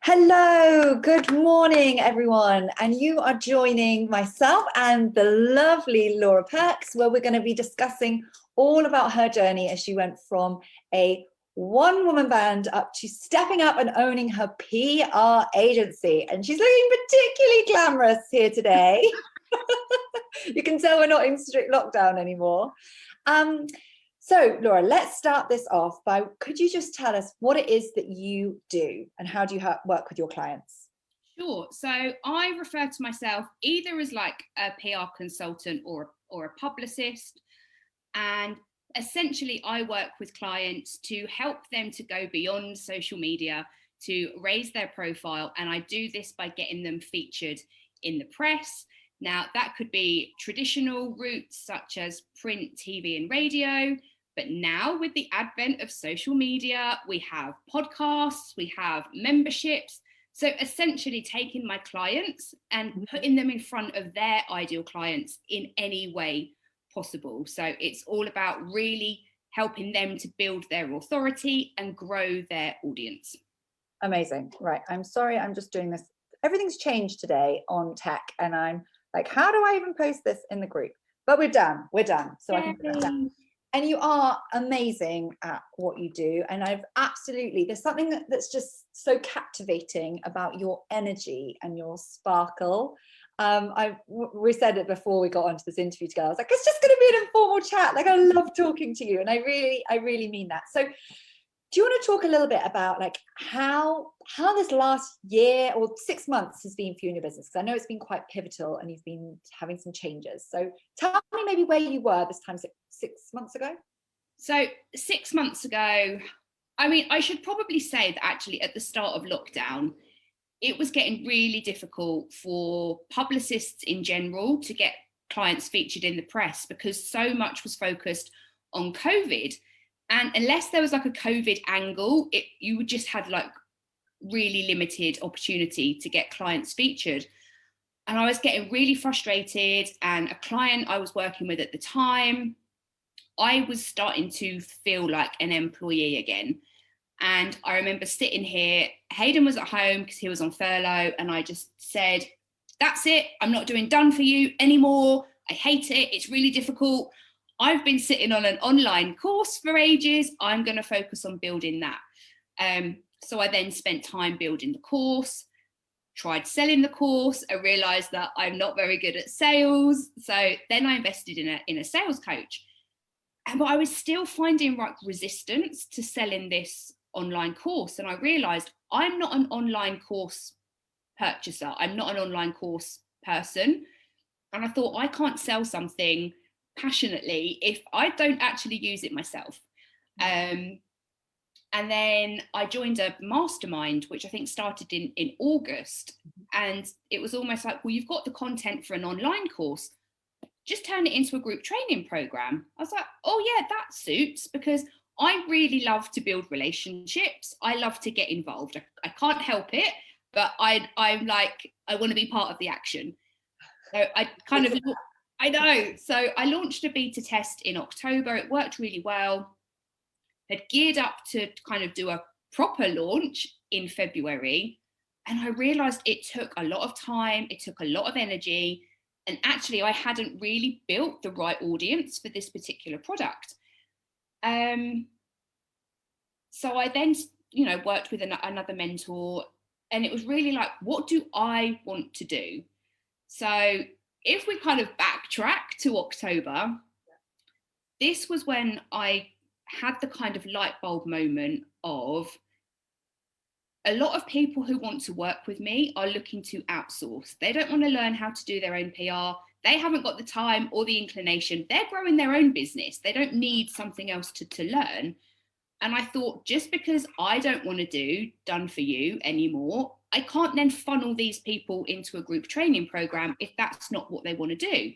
Hello, good morning, everyone. And you are joining myself and the lovely Laura Perkes, where we're going to be discussing all about her journey as she went from a one-woman band up to stepping up and owning her PR agency. And she's looking particularly glamorous here today. You can tell we're not in strict lockdown anymore. So, Laura, let's start this off by, could you just tell us what it is that you do and how do you work with your clients? Sure. So I refer to myself either as like a PR consultant or a publicist. And essentially, I work with clients to help them to go beyond social media, to raise their profile. And I do this by getting them featured in the press. Now, that could be traditional routes such as print, TV, and radio. But now, with the advent of social media, we have podcasts, we have memberships. So essentially taking my clients and putting them in front of their ideal clients in any way possible. So it's all about really helping them to build their authority and grow their audience. Amazing. Right. I'm sorry, I'm just doing this. Everything's changed today on tech and I'm like, how do I even post this in the group? But we're done. So Yay. I can put that down. And you are amazing at what you do. And there's something that's just so captivating about your energy and your sparkle. We said it before we got onto this interview together. I was like, it's just going to be an informal chat. Like, I love talking to you. And I really mean that. So do you want to talk a little bit about like how this last year or 6 months has been for you in your business? Because I know it's been quite pivotal and you've been having some changes. So tell me maybe where you were this time 6 months ago. So 6 months ago, I mean, I should probably say that actually at the start of lockdown, it was getting really difficult for publicists in general to get clients featured in the press because so much was focused on COVID. And unless there was like a COVID angle, you would just had like really limited opportunity to get clients featured. And I was getting really frustrated. And a client I was working with at the time, I was starting to feel like an employee again. And I remember sitting here, Hayden was at home because he was on furlough. And I just said, that's it. I'm not doing Done For You anymore. I hate it. It's really difficult. I've been sitting on an online course for ages. I'm going to focus on building that. So I then spent time building the course, tried selling the course. I realized that I'm not very good at sales. So then I invested in a sales coach. But I was still finding like resistance to selling this online course. And I realized I'm not an online course purchaser. I'm not an online course person. And I thought I can't sell something passionately if I don't actually use it myself. And then I joined a mastermind, which I think started in August. And it was almost like, well, you've got the content for an online course, just turn it into a group training program. I was like, oh yeah, that suits, because I really love to build relationships. I love to get involved. I can't help it, but I'm like, I want to be part of the action. So I know. So I launched a beta test in October. It worked really well. Had geared up to kind of do a proper launch in February. And I realized it took a lot of time. It took a lot of energy. And actually, I hadn't really built the right audience for this particular product. So I then, worked with another mentor. And it was really like, what do I want to do? So if we kind of backtrack to October, this was when I had the kind of light bulb moment of a lot of people who want to work with me are looking to outsource. They don't want to learn how to do their own PR. They haven't got the time or the inclination. They're growing their own business. They don't need something else to learn. And I thought, just because I don't want to do Done For You anymore, I can't then funnel these people into a group training program if that's not what they want to do.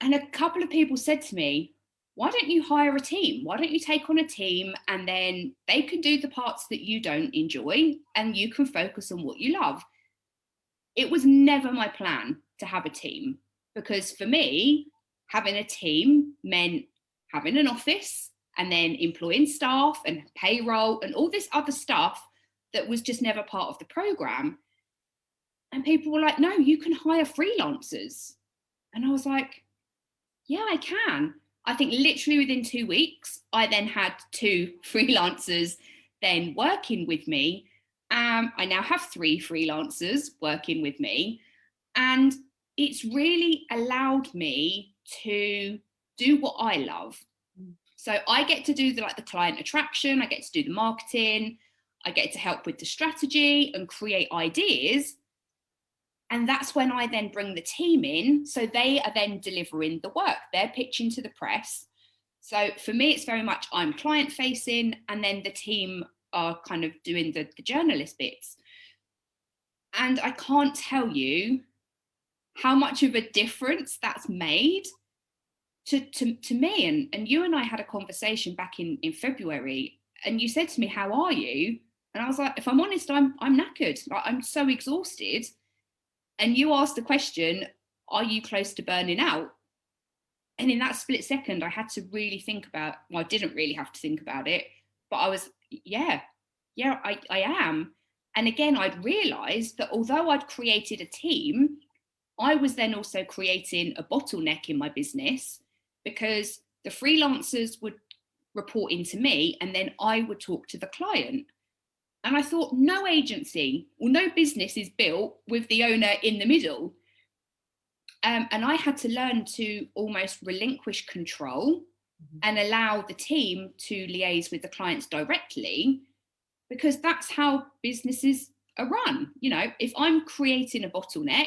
And a couple of people said to me, why don't you hire a team? Why don't you take on a team and then they can do the parts that you don't enjoy and you can focus on what you love? It was never my plan to have a team, because for me, having a team meant having an office and then employing staff and payroll and all this other stuff that was just never part of the program. And people were like, no, you can hire freelancers. And I was like, yeah, I can. I think literally within 2 weeks, I then had 2 freelancers then working with me. I now have 3 freelancers working with me. And it's really allowed me to do what I love. So I get to do the client attraction, I get to do the marketing, I get to help with the strategy and create ideas. And that's when I then bring the team in. So they are then delivering the work. They're pitching to the press. So for me, it's very much I'm client facing, and then the team are kind of doing the journalist bits. And I can't tell you how much of a difference that's made to me. And you and I had a conversation back in February, and you said to me, how are you? And I was like, if I'm honest, I'm knackered. Like, I'm so exhausted. And you asked the question, are you close to burning out? And in that split second, I had to really think about, well, I didn't really have to think about it, but I was, yeah, I am. And again, I'd realized that although I'd created a team, I was then also creating a bottleneck in my business, because the freelancers would report into me and then I would talk to the client. And I thought, no agency or no business is built with the owner in the middle. And I had to learn to almost relinquish control and allow the team to liaise with the clients directly, because that's how businesses are run. You know, if I'm creating a bottleneck,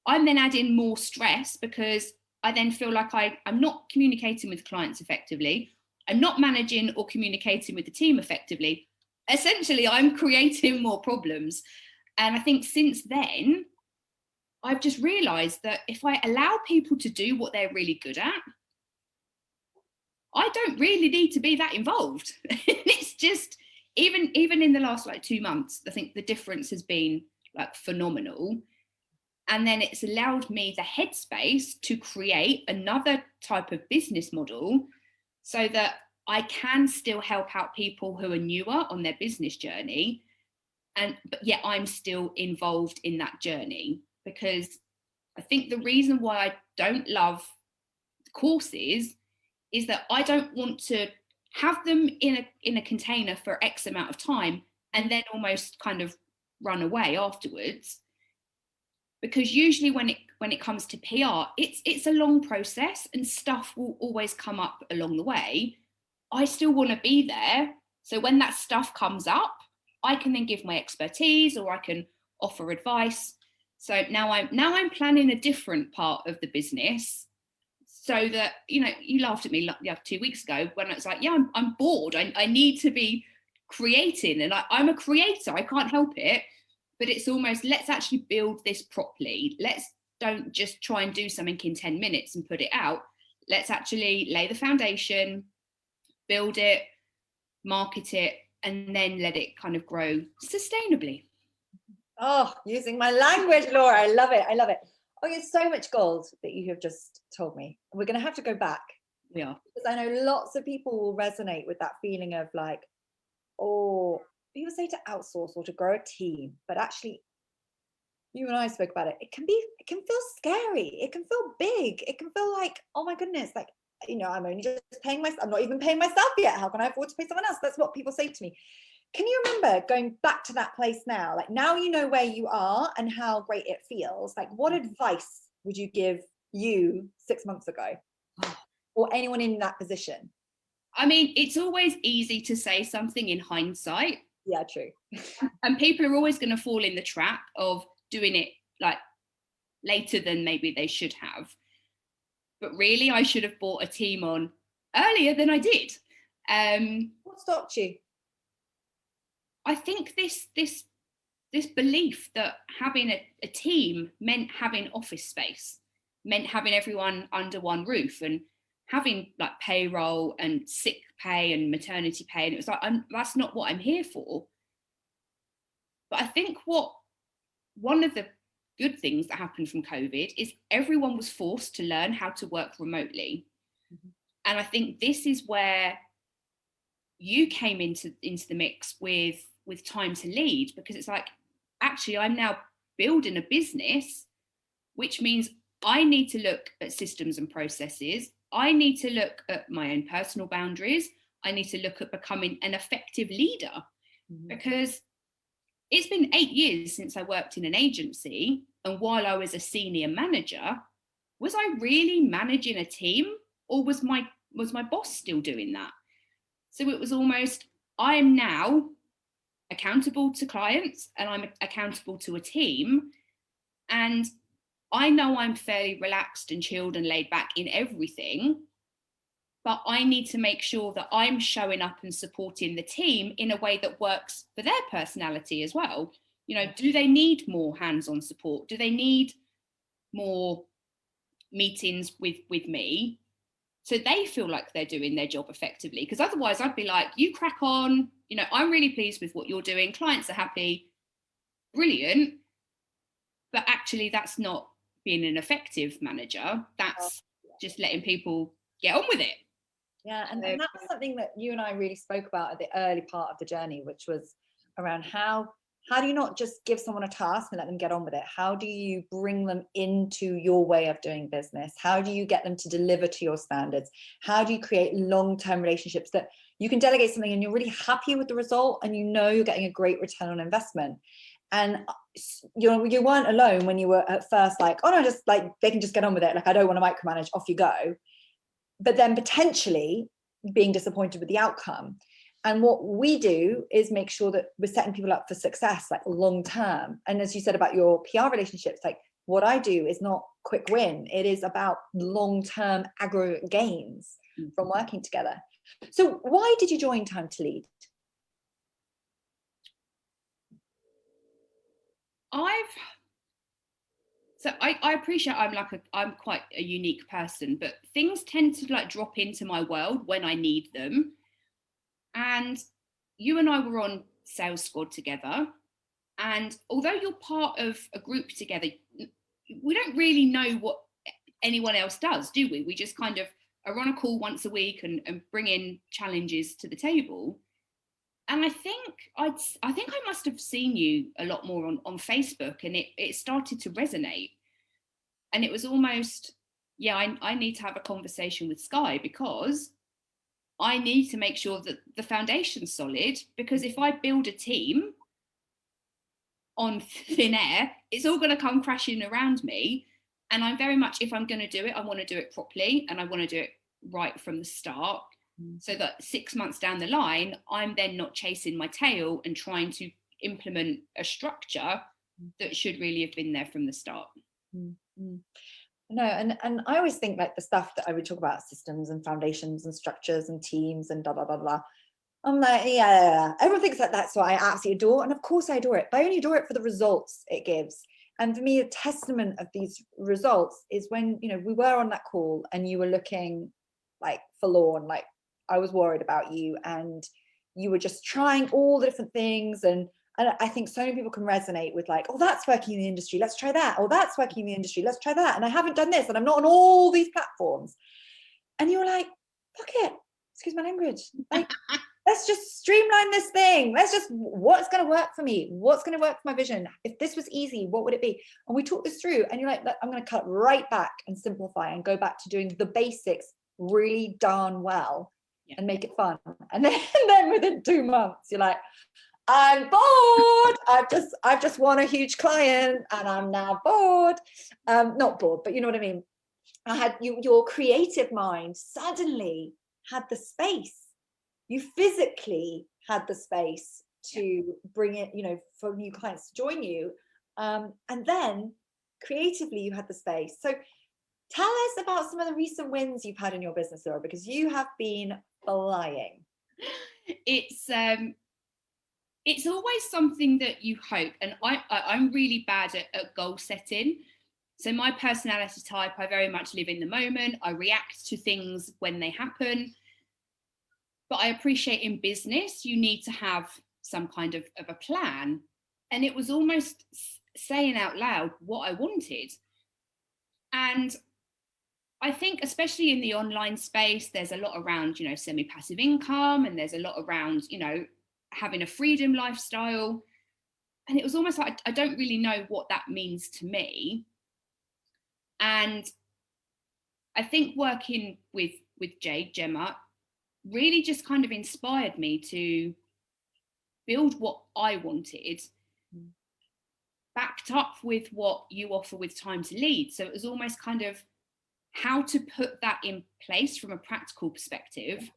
I'm then adding more stress, because I then feel like I'm not communicating with clients effectively. I'm not managing or communicating with the team effectively. Essentially, I'm creating more problems. And I think since then, I've just realized that if I allow people to do what they're really good at, I don't really need to be that involved. It's just, even in the last 2 months, I think the difference has been phenomenal. And then it's allowed me the headspace to create another type of business model so that I can still help out people who are newer on their business journey. But yet I'm still involved in that journey, because I think the reason why I don't love courses is that I don't want to have them in a container for X amount of time and then almost kind of run away afterwards. Because usually when it comes to PR, it's a long process and stuff will always come up along the way. I still want to be there. So when that stuff comes up, I can then give my expertise, or I can offer advice. So now I'm planning a different part of the business, so that, you know, you laughed at me 2 weeks ago when it's like, yeah, I'm bored. I need to be creating, and I'm a creator. I can't help it. But it's almost, let's actually build this properly. Don't just try and do something in 10 minutes and put it out. Let's actually lay the foundation, build it, market it, and then let it kind of grow sustainably. Oh, using my language, Laura. I love it. I love it. Oh, it's so much gold that you have just told me. We're going to have to go back. Yeah. Because I know lots of people will resonate with that feeling of like, oh, people say to outsource or to grow a team, but actually, you and I spoke about it. It can feel scary. It can feel big. It can feel like, oh my goodness, like, you know, I'm only just paying myself. I'm not even paying myself yet. How can I afford to pay someone else? That's what people say to me. Can you remember going back to that place now? Like, now you know where you are and how great it feels. Like, what advice would you give you 6 months ago, or anyone in that position? I mean, it's always easy to say something in hindsight. Yeah, true. And people are always going to fall in the trap of doing it later than maybe they should have. But really, I should have brought a team on earlier than I did. What stopped you? I think this belief that having a team meant having office space, meant having everyone under one roof and having payroll and sick pay and maternity pay. And it was like, that's not what I'm here for. But I think one of the good things that happened from COVID is everyone was forced to learn how to work remotely. Mm-hmm. And I think this is where you came into the mix with with time to lead, because it's like, actually, I'm now building a business, which means I need to look at systems and processes. I need to look at my own personal boundaries. I need to look at becoming an effective leader, because it's been 8 years since I worked in an agency. And while I was a senior manager, was I really managing a team, or was my boss still doing that? So it was almost, I am now accountable to clients and I'm accountable to a team. And I know I'm fairly relaxed and chilled and laid back in everything, but I need to make sure that I'm showing up and supporting the team in a way that works for their personality as well. You know, do they need more hands-on support? Do they need more meetings with me so they feel like they're doing their job effectively? Because otherwise I'd be like, you crack on, you know, I'm really pleased with what you're doing, clients are happy, brilliant. But actually that's not being an effective manager. That's just letting people get on with it. Yeah, and that was something that you and I really spoke about at the early part of the journey, which was around how do you not just give someone a task and let them get on with it? How do you bring them into your way of doing business? How do you get them to deliver to your standards? How do you create long-term relationships that you can delegate something and you're really happy with the result and you know you're getting a great return on investment? And you weren't alone when you were at first like, oh no, just like they can just get on with it. Like, I don't want to micromanage, off you go. But then potentially being disappointed with the outcome. And what we do is make sure that we're setting people up for success, like long term. And as you said about your PR relationships, like what I do is not quick win. It is about long term aggregate gains from working together. So why did you join Time to Lead? I appreciate I'm quite a unique person, but things tend to like drop into my world when I need them. And you and I were on Sales Squad together. And although you're part of a group together, we don't really know what anyone else does, do we? We just kind of are on a call once a week and bring in challenges to the table. And I think I must have seen you a lot more on Facebook, and it started to resonate. And it was almost, yeah, I need to have a conversation with Skye, because I need to make sure that the foundation's solid, because if I build a team on thin air, it's all going to come crashing around me. And I'm very much, if I'm going to do it, I want to do it properly and I want to do it right from the start, so that 6 months down the line, I'm then not chasing my tail and trying to implement a structure that should really have been there from the start. No, and I always think like the stuff that I would talk about, systems and foundations and structures and teams and blah, blah, blah, blah. I'm like, yeah, everyone thinks that that's what I absolutely adore. And of course I adore it, but I only adore it for the results it gives. And for me, a testament of these results is when, you know, we were on that call and you were looking like forlorn, like I was worried about you, and you were just trying all the different things. And I think so many people can resonate with like, oh, that's working in the industry, let's try that. Oh, that's working in the industry, let's try that. And I haven't done this and I'm not on all these platforms. And you were like, fuck it, excuse my language. Like, let's just streamline this thing. Let's just, what's going to work for me? What's going to work for my vision? If this was easy, what would it be? And we talked this through, and you're like, I'm going to cut right back and simplify and go back to doing the basics really darn well and make it fun. And then within 2 months, you're like, I'm bored. I've just won a huge client and I'm now bored. Not bored, but you know what I mean. I had your creative mind suddenly had the space. You physically had the space to bring it, you know, for new clients to join you. And then creatively you had the space. So tell us about some of the recent wins you've had in your business, Laura, because you have been flying. It's always something that you hope, and I'm really bad at goal setting. So my personality type, I very much live in the moment. I react to things when they happen. But I appreciate in business, you need to have some kind of a plan. And it was almost saying out loud what I wanted. And I think, especially in the online space, there's a lot around, you know, semi-passive income, and there's a lot around, you know, having a freedom lifestyle. And it was almost like, I don't really know what that means to me. And I think working with Gemma, really just kind of inspired me to build what I wanted, backed up with what you offer with Time to Lead. So it was almost kind of how to put that in place from a practical perspective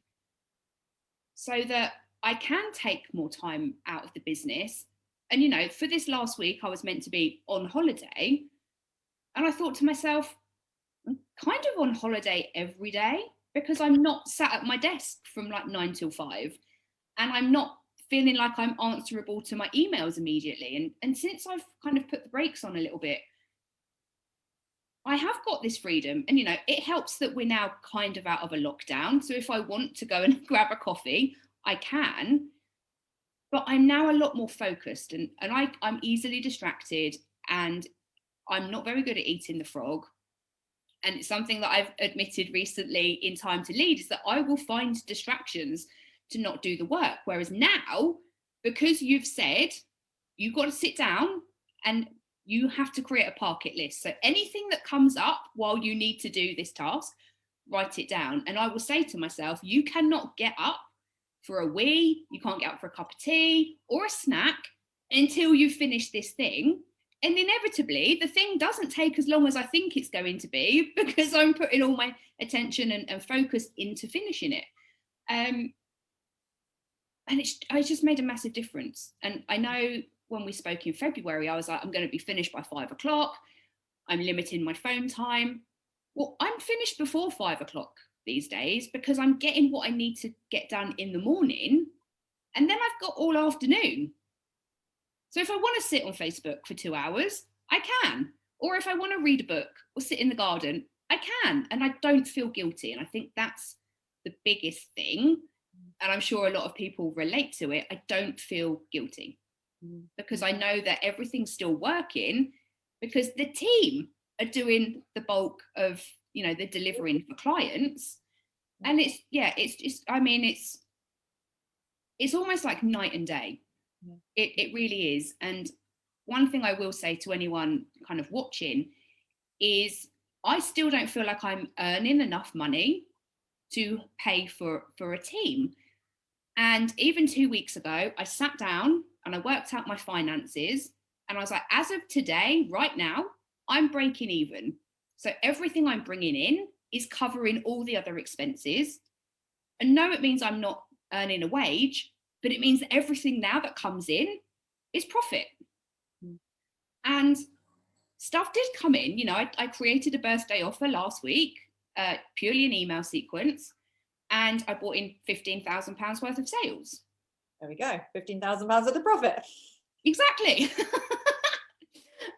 so that I can take more time out of the business. And, you know, for this last week, I was meant to be on holiday. And I thought to myself, I'm kind of on holiday every day because I'm not sat at my desk from like 9 till 5. And I'm not feeling like I'm answerable to my emails immediately. And since I've kind of put the brakes on a little bit, I have got this freedom. And, you know, it helps that we're now kind of out of a lockdown. So if I want to go and grab a coffee, I can. But I'm now a lot more focused, and I'm easily distracted, and I'm not very good at eating the frog. And it's something that I've admitted recently in Time to Lead, is that I will find distractions to not do the work. Whereas now, because you've said you've got to sit down and you have to create a Perkes list. So anything that comes up while you need to do this task, write it down. And I will say to myself, you cannot get up for a wee, you can't get up for a cup of tea or a snack until you finish this thing. And inevitably, the thing doesn't take as long as I think it's going to be because I'm putting all my attention and focus into finishing it. And it's just made a massive difference. And I know when we spoke in February, I was like, I'm going to be finished by 5 o'clock. I'm limiting my phone time. Well, I'm finished before 5 o'clock these days because I'm getting what I need to get done in the morning. And then I've got all afternoon. So if I want to sit on Facebook for 2 hours, I can. Or if I want to read a book or sit in the garden, I can. And I don't feel guilty. And I think that's the biggest thing. And I'm sure a lot of people relate to it. I don't feel guilty because I know that everything's still working because the team are doing the bulk of, you know, the delivering for clients. And it's just, I mean, it's almost like night and day. It really is. And one thing I will say to anyone kind of watching is I still don't feel like I'm earning enough money to pay for a team. And even 2 weeks ago, I sat down and I worked out my finances and I was like, as of today, right now, I'm breaking even. So everything I'm bringing in is covering all the other expenses. And no, it means I'm not earning a wage, but it means that everything now that comes in is profit. And stuff did come in. You know, I created a birthday offer last week, purely an email sequence, and I brought in £15,000 worth of sales. There we go, £15,000 of the profit. Exactly.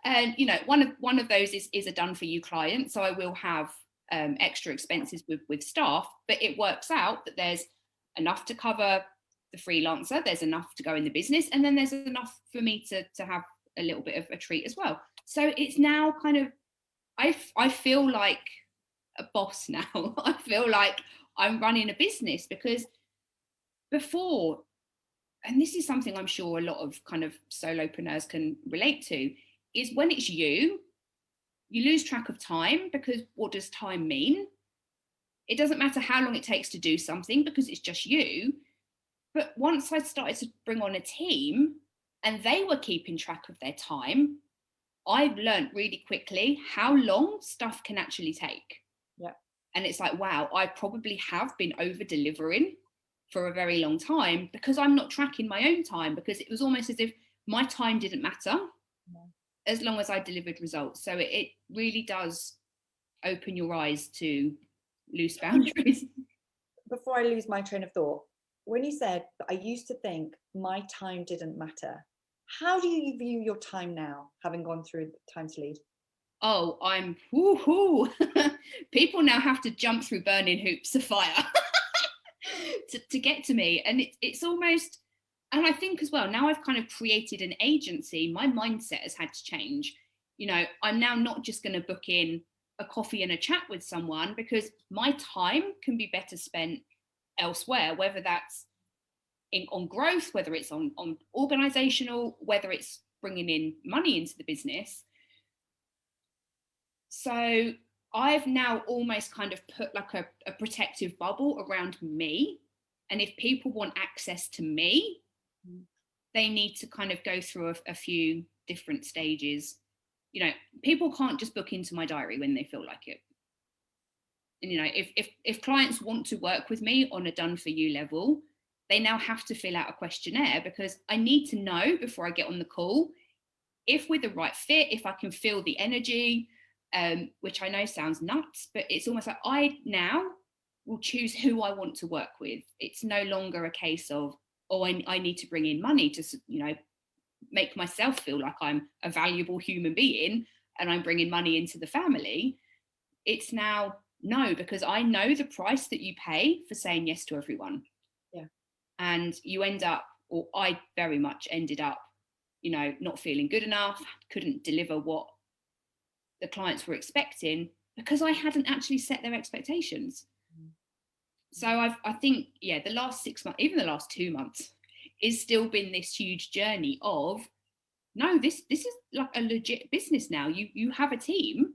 And you know, one of those is a done for you client, so I will have extra expenses with staff, but it works out that there's enough to cover the freelancer, there's enough to go in the business, and then there's enough for me to have a little bit of a treat as well. So it's now kind of, I feel like a boss now. I feel like I'm running a business, because before, and this is something I'm sure a lot of kind of solopreneurs can relate to, is when it's you lose track of time, because what does time mean? It doesn't matter how long it takes to do something because it's just you. But once I started to bring on a team and they were keeping track of their time, I've learned really quickly how long stuff can actually take. Yeah. And it's like, wow, I probably have been over delivering for a very long time because I'm not tracking my own time, because it was almost as if my time didn't matter as long as I delivered results. So it really does open your eyes to loose boundaries. Before I lose my train of thought, when you said that I used to think my time didn't matter, how do you view your time now, having gone through Time to Lead? Oh, I'm woohoo. People now have to jump through burning hoops of fire to get to me. And it's almost, and I think as well, now I've kind of created an agency, my mindset has had to change. You know, I'm now not just going to book in a coffee and a chat with someone, because my time can be better spent elsewhere, whether that's on growth, whether it's on organizational, whether it's bringing in money into the business. So I've now almost kind of put like a protective bubble around me. And if people want access to me, they need to kind of go through a few different stages. You know, people can't just book into my diary when they feel like it. And, you know, if clients want to work with me on a done for you level, they now have to fill out a questionnaire, because I need to know before I get on the call if we're the right fit, if I can feel the energy, which I know sounds nuts, but it's almost like I now will choose who I want to work with. It's no longer a case of, oh, I need to bring in money to, you know, make myself feel like I'm a valuable human being and I'm bringing money into the family. It's now, no, because I know the price that you pay for saying yes to everyone. Yeah. And you end up, or I very much ended up, you know, not feeling good enough, couldn't deliver what the clients were expecting because I hadn't actually set their expectations. So I think, yeah, the last 6 months, even the last 2 months, is still been this huge journey of, no, this is like a legit business now. You have a team.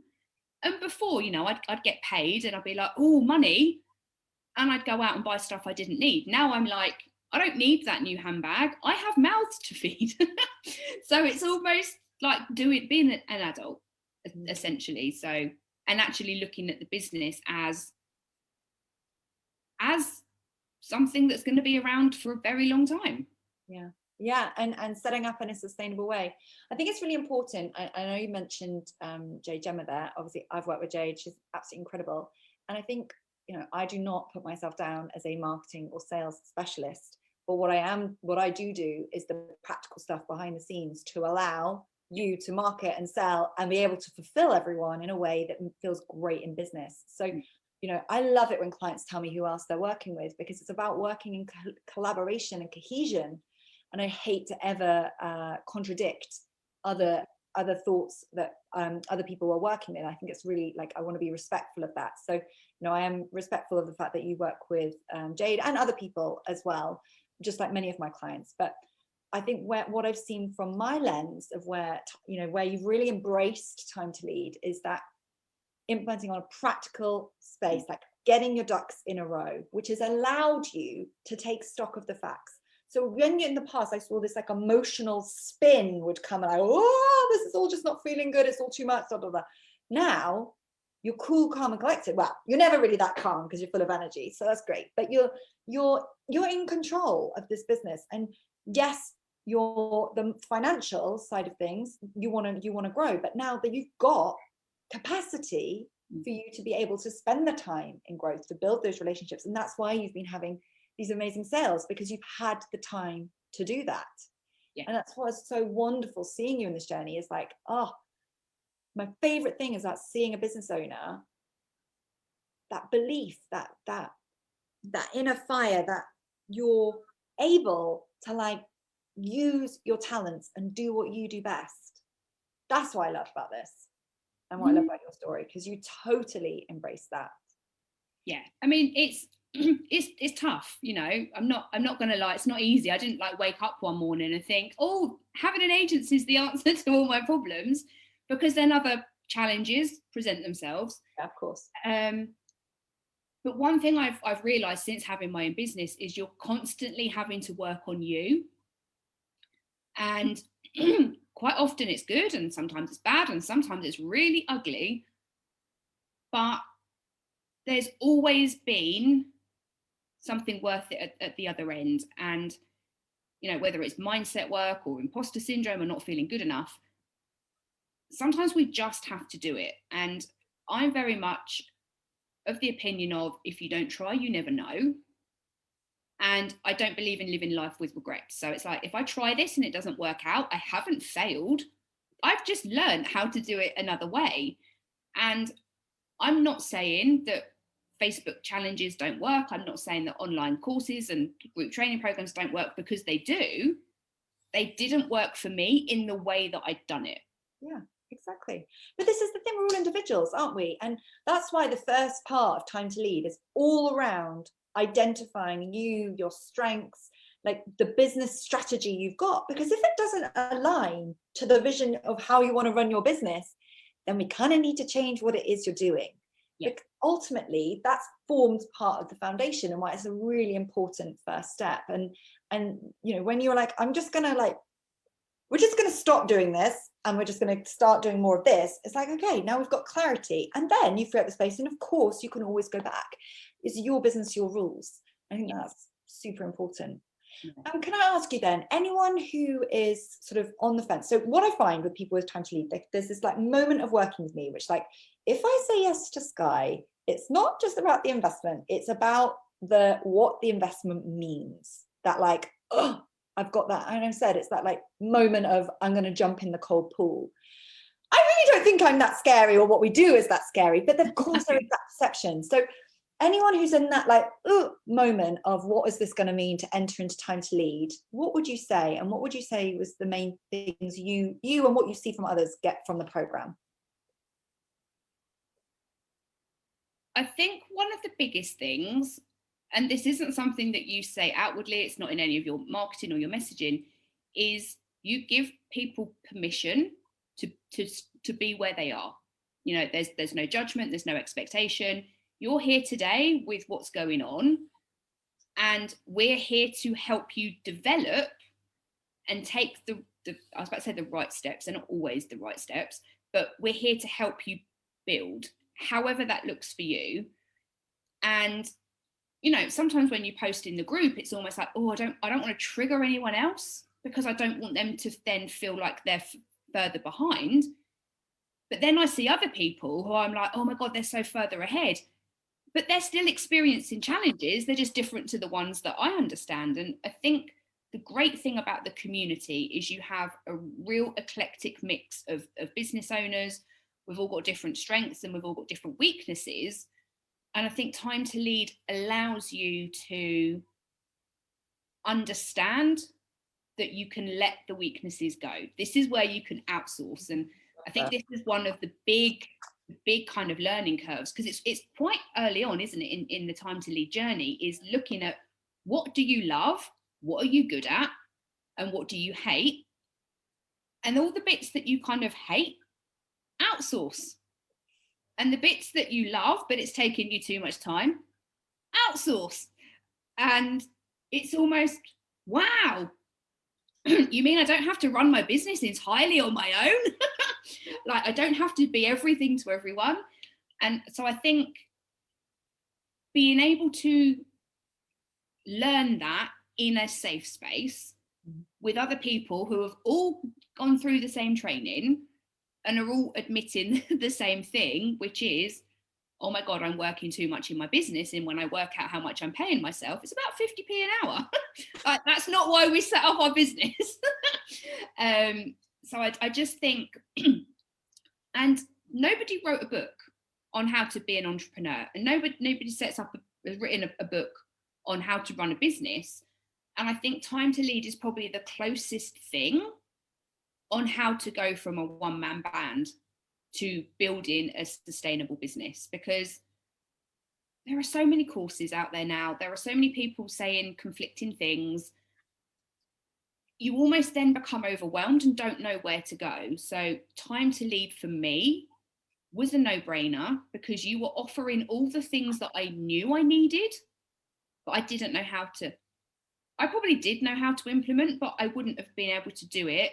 And before, you know, I'd get paid and I'd be like, oh, money. And I'd go out and buy stuff I didn't need. Now I'm like, I don't need that new handbag. I have mouths to feed. So it's almost like being an adult, essentially. So, and actually looking at the business as something that's going to be around for a very long time. Yeah, and setting up in a sustainable way. I think it's really important. I know you mentioned Jade Gemma there. Obviously, I've worked with Jade. She's absolutely incredible. And I think, you know, I do not put myself down as a marketing or sales specialist. But what I do is the practical stuff behind the scenes to allow you to market and sell and be able to fulfill everyone in a way that feels great in business. So, you know, I love it when clients tell me who else they're working with, because it's about working in collaboration and cohesion. And I hate to ever contradict other thoughts that other people are working with. I think it's really, like, I want to be respectful of that. So, you know, I am respectful of the fact that you work with Jade and other people as well, just like many of my clients. But I think what I've seen from my lens of where you've really embraced time to lead is that implementing on a practical space, like getting your ducks in a row, which has allowed you to take stock of the facts. So when in the past, I saw this like emotional spin would come and this is all just not feeling good. It's all too much, blah, blah, blah. Now you're cool, calm and collected. Well, you're never really that calm because you're full of energy. So that's great. But you're in control of this business. And yes, you're the financial side of things. You want to grow. But now that you've got capacity for you to be able to spend the time in growth, to build those relationships. And that's why you've been having these amazing sales, because you've had the time to do that. Yeah. And that's what's so wonderful seeing you in this journey is like, my favorite thing is that seeing a business owner, that belief, that inner fire, that you're able to like use your talents and do what you do best. That's what I love about this and what I love about your story, because you totally embrace that. Yeah, I mean, it's tough, you know. I'm not gonna lie, it's not easy. I didn't like wake up one morning and think, oh, having an agency is the answer to all my problems, because then other challenges present themselves. Yeah, of course. But one thing I've realized since having my own business is you're constantly having to work on you, and quite often it's good and sometimes it's bad and sometimes it's really ugly, but there's always been something worth it at the other end. And, you know, whether it's mindset work or imposter syndrome or not feeling good enough, sometimes we just have to do it. And I'm very much of the opinion of, if you don't try, you never know. And I don't believe in living life with regret. So it's like, if I try this and it doesn't work out, I haven't failed. I've just learned how to do it another way. And I'm not saying that Facebook challenges don't work. I'm not saying that online courses and group training programs don't work, because they do. They didn't work for me in the way that I'd done it. Yeah, exactly. But this is the thing, we're all individuals, aren't we? And that's why the first part of Time to Lead is all around identifying you, your strengths, like the business strategy you've got, because if it doesn't align to the vision of how you want to run your business, then we kind of need to change what it is you're doing. Yeah. Because ultimately that forms part of the foundation, and why it's a really important first step. And you know, when you're like, I'm just gonna like, we're just going to stop doing this and we're just going to start doing more of this, it's like, okay, now we've got clarity, and then you free up the space, and of course you can always go back. It's your business, your rules. I think that's super important. Can I ask you then, anyone who is sort of on the fence? So what I find with people with time to lead, there's this like moment of working with me, which like, if I say yes to Skye, it's not just about the investment, it's about what the investment means. That like, oh, I've got that. And I said, it's that like moment of, I'm going to jump in the cold pool. I really don't think I'm that scary, or what we do is that scary, but of course there is that perception. So anyone who's in that like moment of what is this going to mean to enter into time to lead, what would you say? And what would you say was the main things you and what you see from others get from the program? I think one of the biggest things, and this isn't something that you say outwardly, it's not in any of your marketing or your messaging, is you give people permission to be where they are. You know, there's no judgment, there's no expectation. You're here today with what's going on, and we're here to help you develop and take the I was about to say the right steps. They're not always the right steps, but we're here to help you build, however that looks for you. And you know, sometimes when you post in the group, it's almost like, oh, I don't want to trigger anyone else, because I don't want them to then feel like they're further behind. But then I see other people who I'm like, oh my God, they're so further ahead, but they're still experiencing challenges. They're just different to the ones that I understand. And I think the great thing about the community is you have a real eclectic mix of business owners. We've all got different strengths and we've all got different weaknesses. And I think Time to Lead allows you to understand that you can let the weaknesses go. This is where you can outsource. And I think this is one of the big kind of learning curves, because it's quite early on, isn't it, in the Time to Lead journey, is looking at what do you love, what are you good at, and what do you hate? And all the bits that you kind of hate, outsource. And the bits that you love, but it's taking you too much time, outsource. And it's almost, wow, you mean I don't have to run my business entirely on my own? Like, I don't have to be everything to everyone. And so I think being able to learn that in a safe space with other people who have all gone through the same training and are all admitting the same thing, which is, oh my God, I'm working too much in my business. And when I work out how much I'm paying myself, it's about 50p an hour. Like, that's not why we set up our business. So I just think, and nobody wrote a book on how to be an entrepreneur, and nobody has written a book on how to run a business. And I think Time to Lead is probably the closest thing on how to go from a one-man band to building a sustainable business, because there are so many courses out there now. There are so many people saying conflicting things. You almost then become overwhelmed and don't know where to go. So Time to Lead for me was a no-brainer, because you were offering all the things that I knew I needed, but I didn't know how to. I probably did know how to implement, but I wouldn't have been able to do it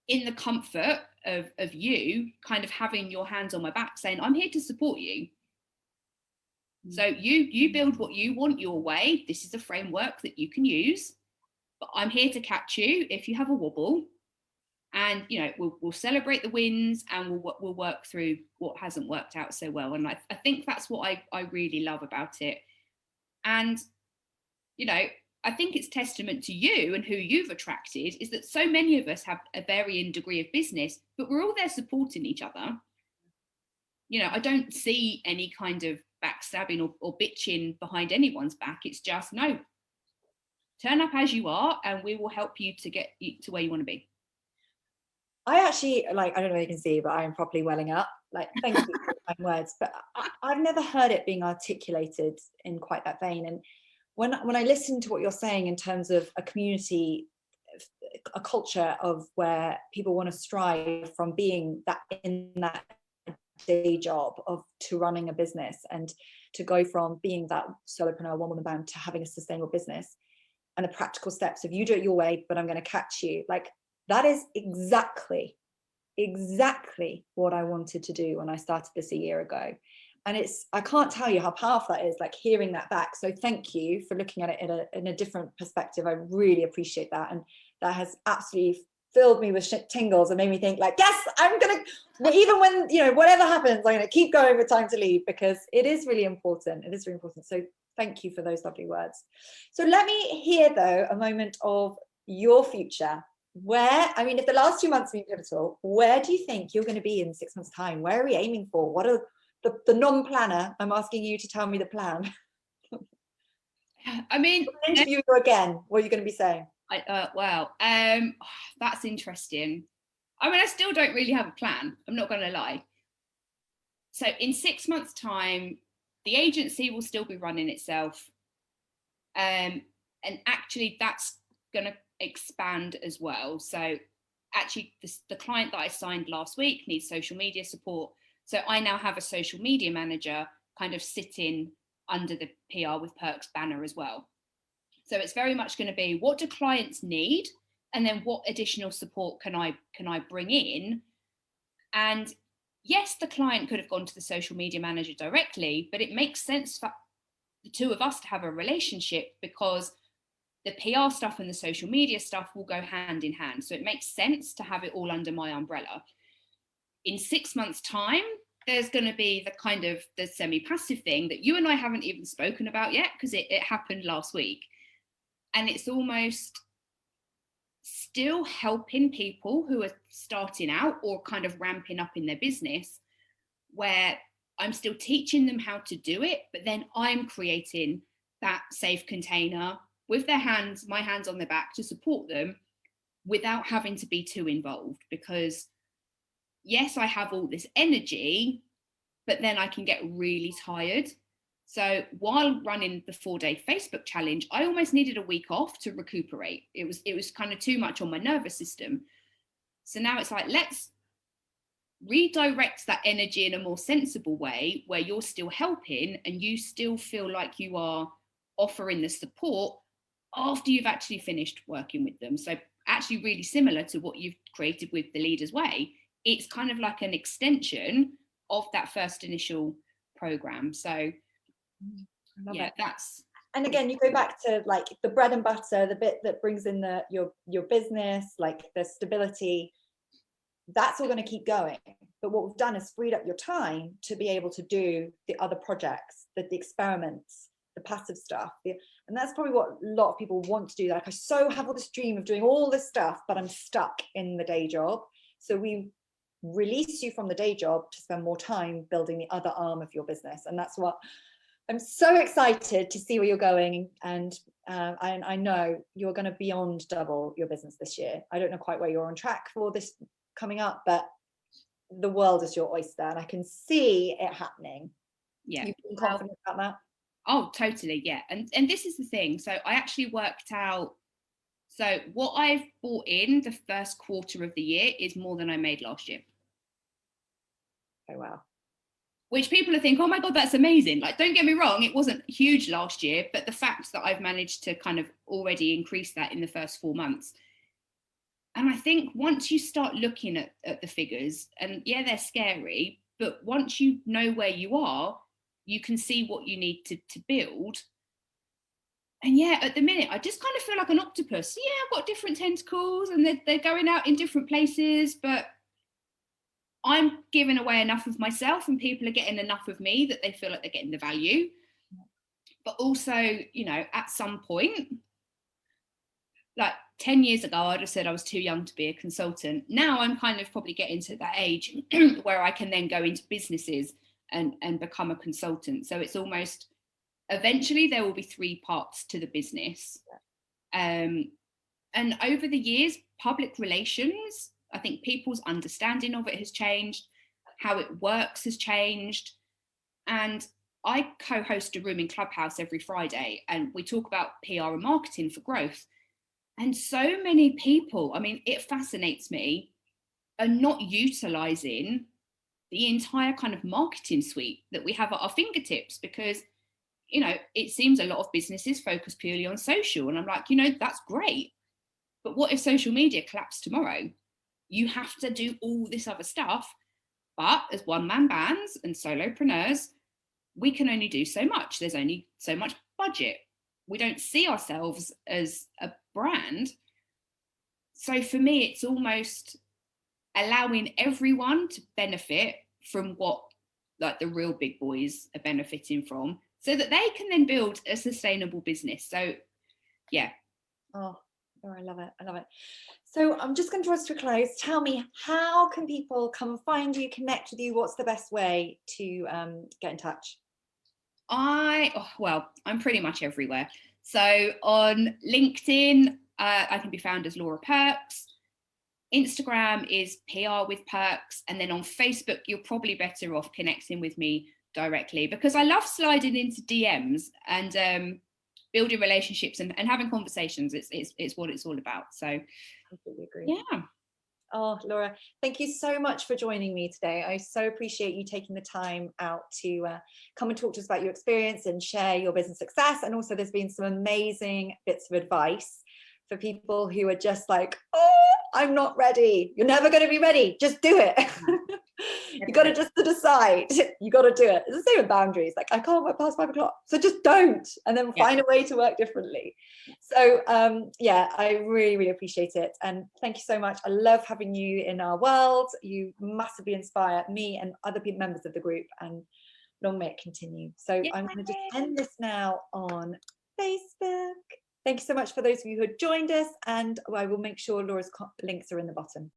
in the comfort of you kind of having your hands on my back saying, I'm here to support you. So you build what you want your way. This is a framework that you can use, but I'm here to catch you if you have a wobble. And, you know, we'll celebrate the wins, and we'll work through what hasn't worked out so well. And I think that's what I really love about it. And, you know, I think it's testament to you and who you've attracted is that so many of us have a varying degree of business, but we're all there supporting each other. You know, I don't see any kind of backstabbing or bitching behind anyone's back. It's just, no, turn up as you are and we will help you to get to where you want to be. I actually, like, I don't know if you can see, but I'm properly welling up. Like, thank you for my words, but I've never heard it being articulated in quite that vein. And when I listen to what you're saying in terms of a community, a culture of where people want to strive from being that in that day job of to running a business, and to go from being that solopreneur one-woman band to having a sustainable business, and the practical steps of you do it your way, but I'm going to catch you, like that is exactly what I wanted to do when I started this a year ago. And I can't tell you how powerful that is, like hearing that back. So thank you for looking at it in a different perspective. I really appreciate that. And that has absolutely filled me with tingles and made me think like, yes, I'm going to, even when, you know, whatever happens, I'm going to keep going with Time to Lead, because it is really important. It is really important. So thank you for those lovely words. So let me hear though, a moment of your future. Where, I mean, if the last 2 months have been pivotal, where do you think you're going to be in 6 months' time? Where are we aiming for? What are the non-planner? I'm asking you to tell me the plan. I mean, interview you again. What are you going to be saying? Wow, that's interesting. I mean, I still don't really have a plan. I'm not going to lie. So in 6 months' time, the agency will still be running itself, and actually, that's going to expand as well. So actually the client that I signed last week needs social media support. So I now have a social media manager kind of sitting under the PR with Perkes banner as well. So it's very much going to be, what do clients need? And then what additional support can I bring in? And yes, the client could have gone to the social media manager directly, but it makes sense for the two of us to have a relationship, because the PR stuff and the social media stuff will go hand in hand. So it makes sense to have it all under my umbrella. In 6 months' time, there's going to be the kind of the semi-passive thing that you and I haven't even spoken about yet, because it happened last week. And it's almost still helping people who are starting out or kind of ramping up in their business, where I'm still teaching them how to do it, but then I'm creating that safe container with my hands on their back to support them without having to be too involved. Because yes, I have all this energy, but then I can get really tired. So while running the 4-day Facebook challenge, I almost needed a week off to recuperate. It was kind of too much on my nervous system. So now it's like, let's redirect that energy in a more sensible way, where you're still helping and you still feel like you are offering the support after you've actually finished working with them. So actually really similar to what you've created with the Leaders Way. It's kind of like an extension of that first initial program. So I love it. That's, and again, you go back to like the bread and butter, the bit that brings in your business, like the stability. That's all going to keep going. But what we've done is freed up your time to be able to do the other projects, the experiments, the passive stuff. And that's probably what a lot of people want to do. Like, I so have all this dream of doing all this stuff, but I'm stuck in the day job. So we release you from the day job to spend more time building the other arm of your business. And that's what I'm so excited to see where you're going. And I know you're going to beyond double your business this year. I don't know quite where you're on track for this coming up, but the world is your oyster, and I can see it happening. Yeah. You feel confident about that? Oh, totally. Yeah. And this is the thing. So I actually worked out, so what I've bought in the first quarter of the year is more than I made last year. Oh, wow. Which people are thinking, oh my God, that's amazing. Like, don't get me wrong, it wasn't huge last year, but the fact that I've managed to kind of already increase that in the first 4 months. And I think once you start looking at the figures, and yeah, they're scary, but once you know where you are, you can see what you need to build. And yeah, at the minute, I just kind of feel like an octopus. Yeah, I've got different tentacles and they're going out in different places, but I'm giving away enough of myself and people are getting enough of me that they feel like they're getting the value. But also, you know, at some point, like 10 years ago, I'd have said I was too young to be a consultant. Now I'm kind of probably getting to that age where I can then go into businesses and become a consultant. So it's almost, eventually there will be 3 parts to the business. And over the years, public relations, I think people's understanding of it has changed, how it works has changed. And I co-host a room in Clubhouse every Friday, and we talk about PR and marketing for growth. And so many people, I mean, it fascinates me, are not utilizing the entire kind of marketing suite that we have at our fingertips, because, you know, it seems a lot of businesses focus purely on social. And I'm like, you know, that's great. But what if social media collapsed tomorrow? You have to do all this other stuff. But as one-man bands and solopreneurs, we can only do so much. There's only so much budget. We don't see ourselves as a brand. So for me, it's almost allowing everyone to benefit from what like the real big boys are benefiting from, so that they can then build a sustainable business. So yeah. Oh, I love it. I love it. So I'm just going to draw us to a close. Tell me, how can people come and find you, connect with you? What's the best way to get in touch? Well, I'm pretty much everywhere. So on LinkedIn, I can be found as Laura Perkes. Instagram is PR with Perkes. And then on Facebook, you're probably better off connecting with me directly, because I love sliding into DMs and building relationships and having conversations. It's what it's all about. So Completely agree. yeah. Oh, Laura, thank you so much for joining me today. I so appreciate you taking the time out to come and talk to us about your experience and share your business success. And also there's been some amazing bits of advice for people who are just like, oh, I'm not ready. You're never going to be ready. Just do it. You got to just decide. You got to do it. It's the same with boundaries. Like, I can't work past 5 o'clock. So just don't, and then find a way to work differently. So yeah, I really, really appreciate it. And thank you so much. I love having you in our world. You massively inspire me and other members of the group, and long may it continue. So I'm going to just end this now on Facebook. Thank you so much for those of you who had joined us, and I will make sure Laura's links are in the bottom.